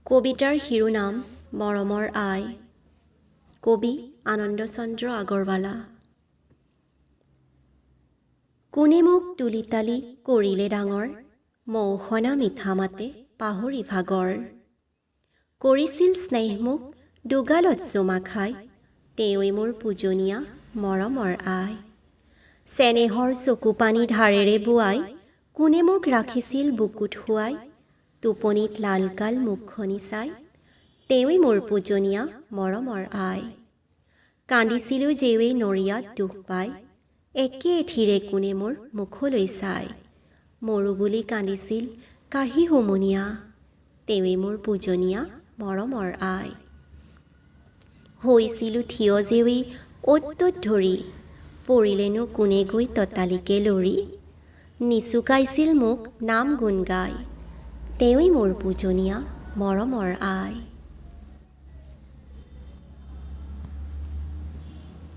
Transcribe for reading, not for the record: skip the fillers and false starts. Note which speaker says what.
Speaker 1: কবিতাৰ শিৰোনাম মৰমৰ আই। কবি আনন্দচন্দ্ৰ আগৰৱালা। কোনে মোক তুলি তালি কৰিলে ডাঙৰ, মৌসনা মিঠা মাতে পাহৰি ভাগৰ। কৰিছিল স্নেহ মোক দুগালত চুমা খাই, তেৱেই মোৰ পূজনীয়া মৰমৰ আই। চেনেহৰ চকু পানী ধাৰেৰে বোৱাই, কোনে মোক ৰাখিছিল বুকুত শুৱাই, টোপনিত লালকাল মুখখনি চাই, তেৱেই মোৰ পূজনীয়া মৰমৰ আই। কান্দিছিলোঁ যেৱেই নৰিয়াত দুখ পাই, একে এঠিৰে কোনে মোৰ মুখলৈ চাই, মৰো বুলি কান্দিছিল কাঢ়ি হুমুনিয়া, তেৱেই মোৰ পূজনীয়া মৰমৰ আই। হৈছিলোঁ থিয় যেৱেই অ'ত ত'ত ধৰি, পৰিলেনো কোনে গৈ ততালিকে লৰি, নিচুকাইছিল মোক নাম গুণ গাই, তেৱেই মোৰ পূজনীয়া মৰমৰ আই।